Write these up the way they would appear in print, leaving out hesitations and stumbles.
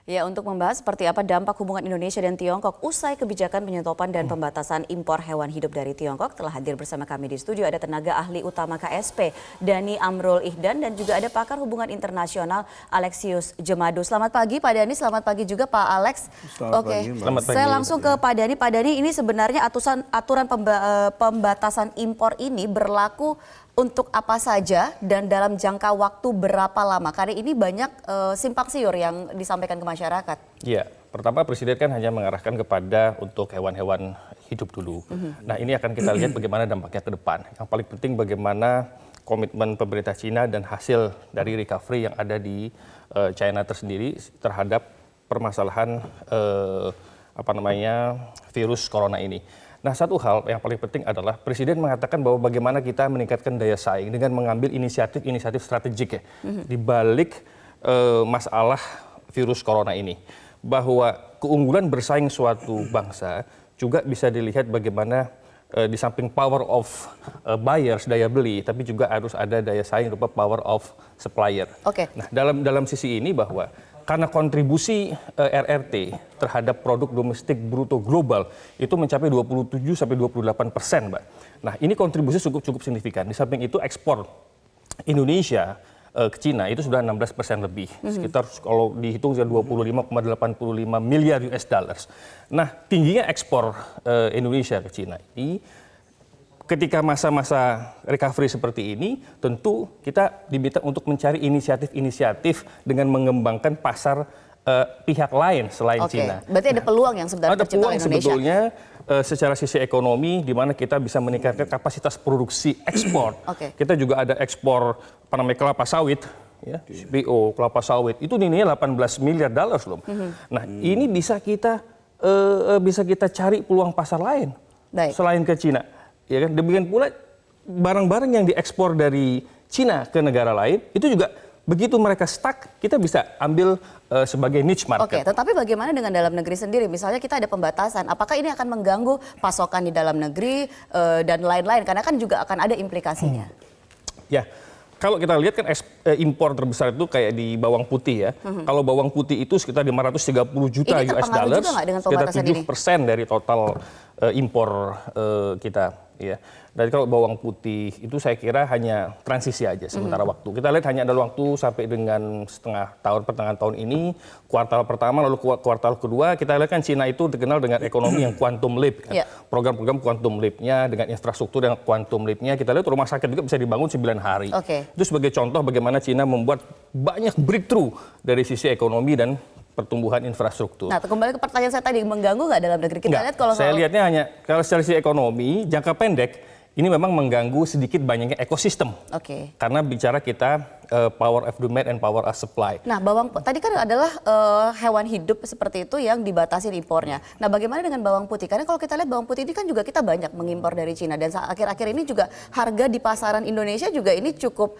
Ya, untuk membahas seperti apa dampak hubungan Indonesia dan Tiongkok usai kebijakan penyetopan dan pembatasan impor hewan hidup dari Tiongkok, telah hadir bersama kami di studio ada tenaga ahli utama KSP, Dhani Amrul Ihdan, dan juga ada pakar hubungan internasional Alexius Jemadu. Selamat pagi Pak Dhani, selamat pagi juga Pak Alex. Selamat pagi, saya langsung ke Pak Dhani. Pak Dhani, ini sebenarnya aturan pembatasan impor ini berlaku untuk apa saja dan dalam jangka waktu berapa lama? Karena ini banyak simpang siur yang disampaikan ke masyarakat. Iya, pertama Presiden kan hanya mengarahkan kepada untuk hewan-hewan hidup dulu. Nah, ini akan kita lihat bagaimana dampaknya ke depan. Yang paling penting bagaimana komitmen pemerintah Cina dan hasil dari recovery yang ada di China tersendiri terhadap permasalahan virus corona ini. Nah, satu hal yang paling penting adalah Presiden mengatakan bahwa bagaimana kita meningkatkan daya saing dengan mengambil inisiatif strategik ya di balik masalah virus corona ini. Bahwa keunggulan bersaing suatu bangsa juga bisa dilihat bagaimana di samping power of buyers, daya beli, tapi juga harus ada daya saing berupa power of supplier. Nah, dalam sisi ini bahwa karena kontribusi RRT terhadap produk domestik bruto global itu mencapai 27-28%, Mbak. Nah, ini kontribusi cukup signifikan. Di samping itu ekspor Indonesia ke Cina itu sudah 16% lebih. Sekitar kalau dihitung sudah 25,85 miliar US dollars. Nah, tingginya ekspor Indonesia ke Cina ini ketika masa-masa recovery seperti ini, tentu kita diminta untuk mencari inisiatif-inisiatif dengan mengembangkan pasar pihak lain selain Cina. Berarti ada peluang yang sebenarnya tercipta oleh Indonesia. Sebetulnya secara sisi ekonomi, di mana kita bisa meningkatkan kapasitas produksi ekspor. Kita juga ada ekspor kelapa sawit, ya, CPO, kelapa sawit. Itu nilainya 18 miliar dollars loh. Nah, ini bisa kita cari peluang pasar lain selain ke Cina. Ya kan, demikian pula barang-barang yang diekspor dari Cina ke negara lain itu juga begitu mereka stuck, kita bisa ambil sebagai niche market. Tetapi bagaimana dengan dalam negeri sendiri? Misalnya kita ada pembatasan, apakah ini akan mengganggu pasokan di dalam negeri dan lain-lain? Karena kan juga akan ada implikasinya. Ya, kalau kita lihat kan impor terbesar itu kayak di bawang putih ya. Kalau bawang putih itu sekitar 530 juta US dollars, sekitar 7% dari total impor kita. Ya, dan kalau bawang putih itu saya kira hanya transisi aja sementara waktu. Kita lihat hanya ada waktu sampai dengan pertengahan tahun ini, kuartal pertama lalu kuartal kedua. Kita lihat kan Cina itu dikenal dengan ekonomi yang quantum leap, kan? Program-program quantum leap-nya dengan infrastruktur yang quantum leap-nya. Kita lihat rumah sakit juga bisa dibangun 9 hari. Itu sebagai contoh bagaimana Cina membuat banyak breakthrough dari sisi ekonomi dan pertumbuhan infrastruktur. Nah, kembali ke pertanyaan saya tadi, mengganggu nggak dalam negeri? Kita lihat kalau saya lihatnya hanya kalau secara sisi ekonomi jangka pendek ini memang mengganggu sedikit banyaknya ekosistem. Karena bicara kita power of demand and power of supply. Nah, bawang tadi kan adalah hewan hidup seperti itu yang dibatasi impornya. Nah, bagaimana dengan bawang putih? Karena kalau kita lihat bawang putih ini kan juga kita banyak mengimpor dari Cina, dan akhir-akhir ini juga harga di pasaran Indonesia juga ini cukup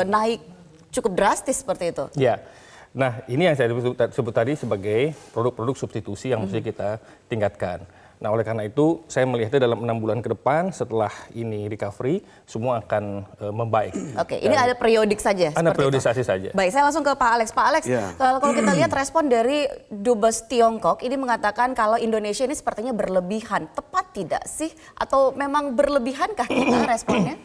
naik cukup drastis seperti itu. Ya. Nah, ini yang saya sebut tadi sebagai produk-produk substitusi yang mesti kita tingkatkan. Nah, oleh karena itu saya melihatnya dalam 6 bulan ke depan setelah ini recovery semua akan membaik. Ini ada periodik saja. Ada periodisasi saja. Baik, saya langsung ke Pak Alex. Pak Alex, kalau kita lihat respon dari Dubes Tiongkok ini mengatakan kalau Indonesia ini sepertinya berlebihan. Tepat tidak sih? Atau memang berlebihankah kita responnya?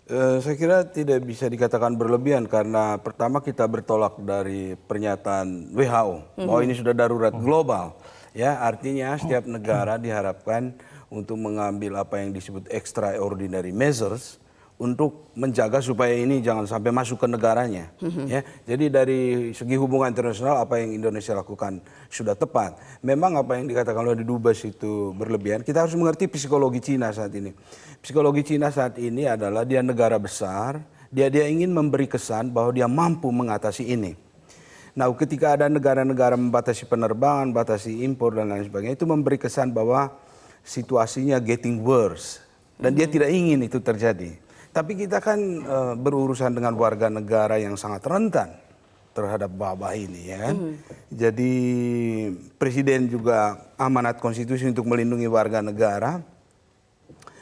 Saya kira tidak bisa dikatakan berlebihan karena pertama kita bertolak dari pernyataan WHO bahwa ini sudah darurat global. Ya, artinya setiap negara diharapkan untuk mengambil apa yang disebut extraordinary measures untuk menjaga supaya ini jangan sampai masuk ke negaranya. Ya, jadi dari segi hubungan internasional apa yang Indonesia lakukan sudah tepat. Memang apa yang dikatakan oleh Dubes itu berlebihan. Kita harus mengerti psikologi Cina saat ini. Psikologi Cina saat ini adalah dia negara besar, dia ingin memberi kesan bahwa dia mampu mengatasi ini. Nah, ketika ada negara-negara membatasi penerbangan, batasi impor dan lain sebagainya, itu memberi kesan bahwa situasinya getting worse dan dia tidak ingin itu terjadi. Tapi kita kan berurusan dengan warga negara yang sangat rentan terhadap wabah ini, ya kan? Jadi Presiden juga amanat konstitusi untuk melindungi warga negara.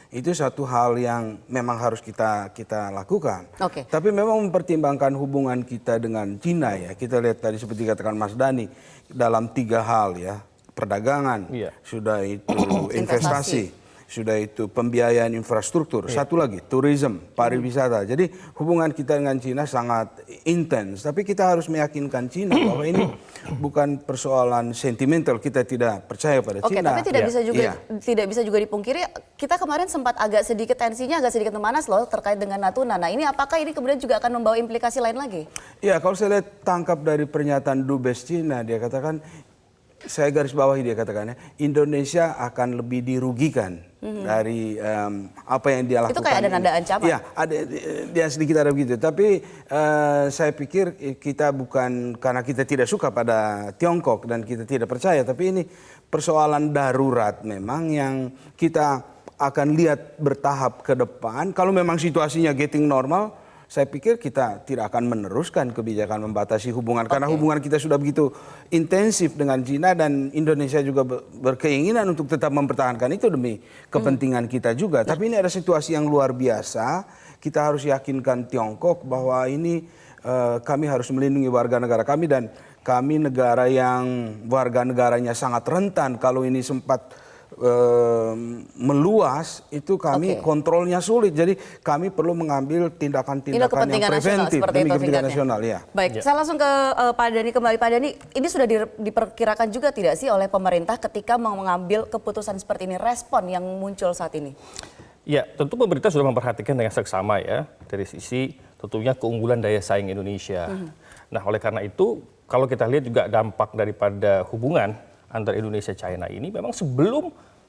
Itu satu hal yang memang harus kita lakukan. Oke. Tapi memang mempertimbangkan hubungan kita dengan Cina ya. Kita lihat tadi seperti katakan Mas Dani dalam 3 hal ya. Perdagangan, Iya. sudah itu investasi, sudah itu pembiayaan infrastruktur. Satu lagi, tourism, pariwisata. Jadi hubungan kita dengan Cina sangat intens. Tapi kita harus meyakinkan Cina bahwa ini bukan persoalan sentimental. Kita tidak percaya pada Oke, Cina. tapi tidak bisa juga dipungkiri kita kemarin sempat agak sedikit tensinya agak sedikit memanas loh terkait dengan Natuna. Nah, ini apakah ini kemudian juga akan membawa implikasi lain lagi? Ya, kalau saya lihat tangkap dari pernyataan Dubes Cina, dia katakan, saya garis bawahi dia katakannya, Indonesia akan lebih dirugikan dari apa yang dia lakukan. Itu kayak ada nada ancaman. Iya, ada dia sedikit ada begitu. Tapi saya pikir kita bukan karena kita tidak suka pada Tiongkok dan kita tidak percaya, tapi ini persoalan darurat memang yang kita akan lihat bertahap ke depan. Kalau memang situasinya getting normal, saya pikir kita tidak akan meneruskan kebijakan membatasi hubungan. Karena hubungan kita sudah begitu intensif dengan Cina dan Indonesia juga berkeinginan untuk tetap mempertahankan itu demi kepentingan kita juga. Tapi ini ada situasi yang luar biasa. Kita harus yakinkan Tiongkok bahwa ini kami harus melindungi warga negara kami dan kami negara yang warga negaranya sangat rentan kalau ini sempat meluas itu kami kontrolnya sulit, jadi kami perlu mengambil tindakan-tindakan yang preventif demi kepentingan nasional ya. Baik, saya langsung ke Pak Dhani kembali. Pak Dhani, ini sudah diperkirakan juga tidak sih oleh pemerintah ketika mengambil keputusan seperti ini, respon yang muncul saat ini? Ya, tentu pemerintah sudah memperhatikan dengan seksama ya dari sisi tentunya keunggulan daya saing Indonesia. Nah, oleh karena itu kalau kita lihat juga dampak daripada hubungan antara Indonesia China ini memang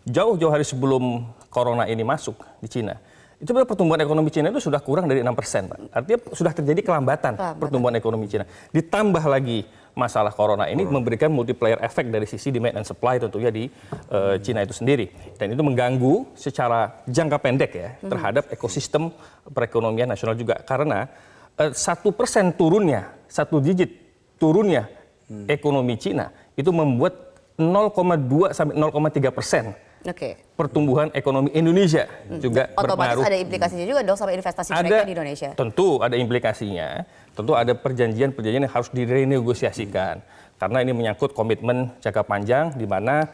jauh-jauh hari sebelum corona ini masuk di Cina. Itu pertumbuhan ekonomi Cina itu sudah kurang dari 6%, Pak. Artinya sudah terjadi kelambatan pertumbuhan ekonomi Cina. Ditambah lagi masalah corona ini memberikan multiplier efek dari sisi demand and supply tentunya di Cina itu sendiri. Dan itu mengganggu secara jangka pendek ya terhadap ekosistem perekonomian nasional juga. Karena 1% turunnya, 1 digit turunnya ekonomi Cina itu membuat 0,2 sampai 0,3% pertumbuhan ekonomi Indonesia juga otomatis berpengaruh. ada implikasinya juga dong sama investasi mereka di Indonesia. Tentu ada implikasinya, tentu ada perjanjian-perjanjian yang harus direnegosiasikan karena ini menyangkut komitmen jangka panjang di mana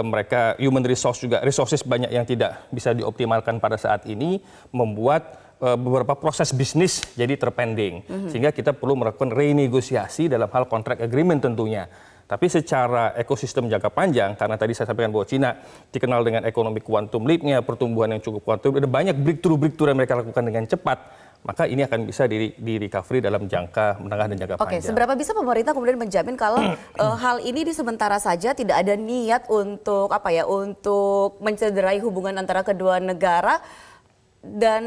mereka human resources banyak yang tidak bisa dioptimalkan pada saat ini membuat beberapa proses bisnis jadi terpending sehingga kita perlu melakukan renegosiasi dalam hal kontrak agreement tentunya. Tapi secara ekosistem jangka panjang, karena tadi saya sampaikan bahwa Cina dikenal dengan ekonomi quantum leap-nya, pertumbuhan yang cukup kuantum, ada banyak breakthrough yang mereka lakukan dengan cepat, maka ini akan bisa di-recovery dalam jangka menengah dan jangka panjang. Oke, seberapa bisa pemerintah kemudian menjamin kalau hal ini di sementara saja tidak ada niat untuk untuk mencederai hubungan antara kedua negara dan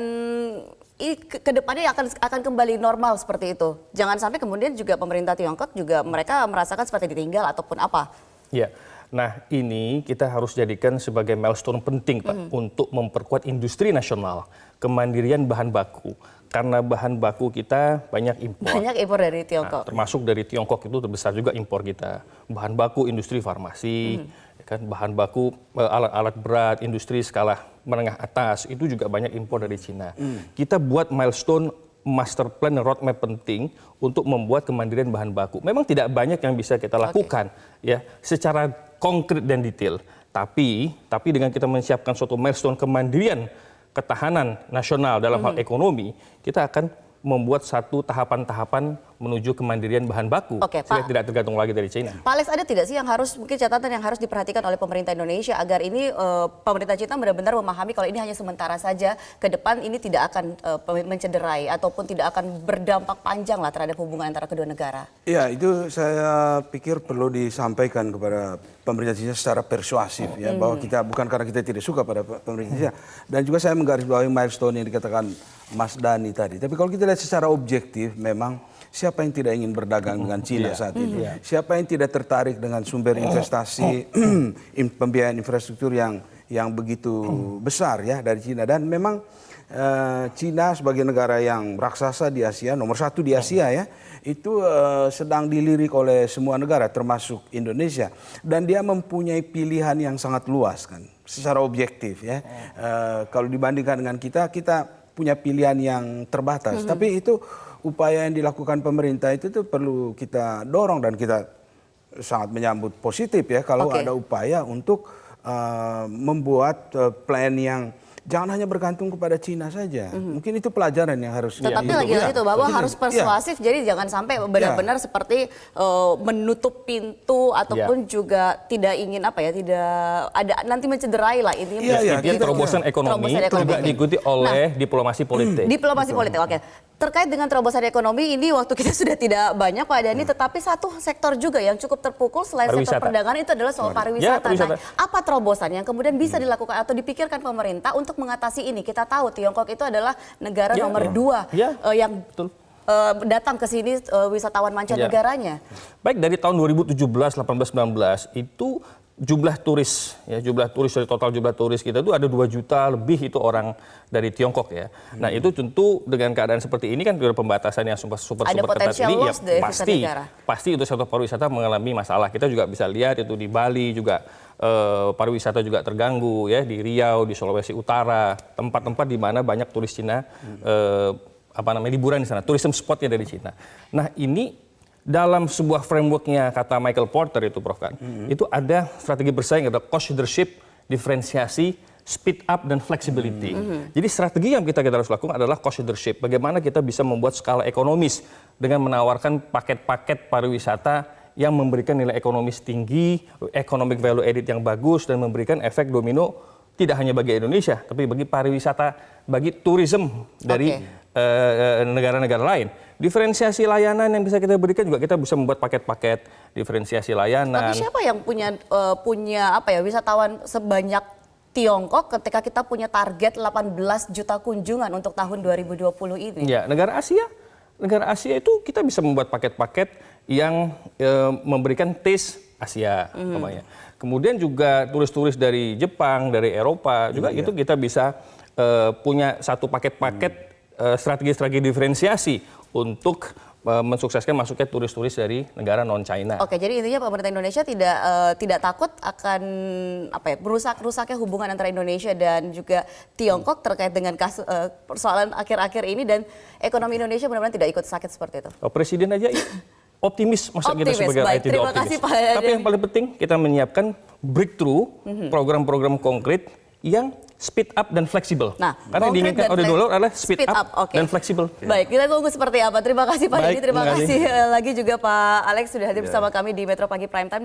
ini kedepannya akan kembali normal seperti itu. Jangan sampai kemudian juga pemerintah Tiongkok juga mereka merasakan seperti ditinggal ataupun apa. Ya, nah ini kita harus jadikan sebagai milestone penting Pak untuk memperkuat industri nasional, kemandirian bahan baku. Karena bahan baku kita banyak impor. Banyak impor dari Tiongkok. Nah, termasuk dari Tiongkok itu terbesar juga impor kita. Bahan baku industri farmasi, bahan baku alat-alat berat, industri skala menengah atas, itu juga banyak impor dari Cina. Kita buat milestone master plan roadmap penting untuk membuat kemandirian bahan baku. Memang tidak banyak yang bisa kita lakukan ya secara konkret dan detail. Tapi dengan kita menyiapkan suatu milestone kemandirian ketahanan nasional dalam hal ekonomi, kita akan membuat satu tahapan-tahapan menuju kemandirian bahan baku sehingga tidak tergantung lagi dari China. Pak Alex, ada tidak sih yang harus mungkin catatan yang harus diperhatikan oleh pemerintah Indonesia agar ini pemerintah Cina benar-benar memahami kalau ini hanya sementara saja, ke depan ini tidak akan mencederai ataupun tidak akan berdampak panjang lah terhadap hubungan antara kedua negara? Ya, itu saya pikir perlu disampaikan kepada pemerintah Cina secara persuasif ya, bahwa kita bukan karena kita tidak suka pada pemerintah Cina. Dan juga saya menggarisbawahi milestone yang dikatakan Mas Dhani tadi. Tapi kalau kita lihat secara objektif, memang siapa yang tidak ingin berdagang dengan Cina saat ini? Siapa yang tidak tertarik dengan sumber investasi, pembiayaan infrastruktur yang begitu besar ya dari Cina? Dan memang Cina sebagai negara yang raksasa di Asia, nomor 1 di Asia ya, itu sedang dilirik oleh semua negara termasuk Indonesia. Dan dia mempunyai pilihan yang sangat luas kan. secara objektif ya. Kalau dibandingkan dengan kita punya pilihan yang terbatas. Tapi itu upaya yang dilakukan pemerintah itu tuh perlu kita dorong dan kita sangat menyambut positif ya kalau ada upaya untuk membuat plan yang jangan hanya bergantung kepada Cina saja. Mungkin itu pelajaran yang harus. Tetapi lagi-lagi itu bahwa harus persuasif, jadi jangan sampai benar-benar seperti menutup pintu ataupun juga tidak ingin tidak ada nanti mencederai lah intinya. Terobosan ekonomi juga diikuti oleh diplomasi politik. Diplomasi politik, oke. Terkait dengan terobosan ekonomi ini waktu kita sudah tidak banyak Pak Dhani, tetapi satu sektor juga yang cukup terpukul selain sektor perdagangan itu adalah soal pariwisata. Nah, apa terobosan yang kemudian bisa dilakukan atau dipikirkan pemerintah untuk mengatasi ini? Kita tahu Tiongkok itu adalah negara nomor 2 yang datang ke sini wisatawan mancanegaranya. Baik, dari tahun 2017, 18, 19 itu jumlah turis dari total jumlah turis kita itu ada 2 juta lebih itu orang dari Tiongkok ya. Nah itu tentu dengan keadaan seperti ini kan pembatasan yang super ketat ini ya pasti itu sektor pariwisata mengalami masalah. Kita juga bisa lihat itu di Bali juga pariwisata juga terganggu ya, di Riau, di Sulawesi Utara, tempat-tempat di mana banyak turis Cina liburan di sana, tourism spotnya dari Cina. Nah ini dalam sebuah frameworknya kata Michael Porter itu Prof kan, itu ada strategi bersaing, ada cost leadership, diferensiasi, speed up dan flexibility. Jadi strategi yang kita harus lakukan adalah cost leadership. Bagaimana kita bisa membuat skala ekonomis dengan menawarkan paket-paket pariwisata yang memberikan nilai ekonomis tinggi, economic value added yang bagus dan memberikan efek domino tidak hanya bagi Indonesia, tapi bagi pariwisata, bagi tourism dari negara-negara lain. Diferensiasi layanan yang bisa kita berikan juga kita bisa membuat paket-paket diferensiasi layanan. Tapi siapa yang punya wisatawan sebanyak Tiongkok ketika kita punya target 18 juta kunjungan untuk tahun 2020 ini? Ya, negara Asia itu kita bisa membuat paket-paket yang memberikan taste Asia, umpamanya. Kemudian juga turis-turis dari Jepang, dari Eropa juga itu kita bisa punya satu paket-paket strategi-strategi diferensiasi untuk mensukseskan masuknya turis-turis dari negara non-China. Oke, jadi intinya pemerintah Indonesia tidak takut akan rusaknya hubungan antara Indonesia dan juga Tiongkok terkait dengan persoalan akhir-akhir ini, dan ekonomi Indonesia benar-benar tidak ikut sakit seperti itu. Presiden aja optimis, masa kita sebagai rakyat tidak optimis. Tapi yang paling penting kita menyiapkan breakthrough, program-program konkret yang speed up dan fleksibel. Nah, karena yang diinginkan oleh dolar adalah speed up dan fleksibel. Baik, kita tunggu seperti apa. Terima kasih Pak Dhani, terima kasih lagi juga Pak Alex sudah hadir bersama kami di Metro Pagi Prime Time.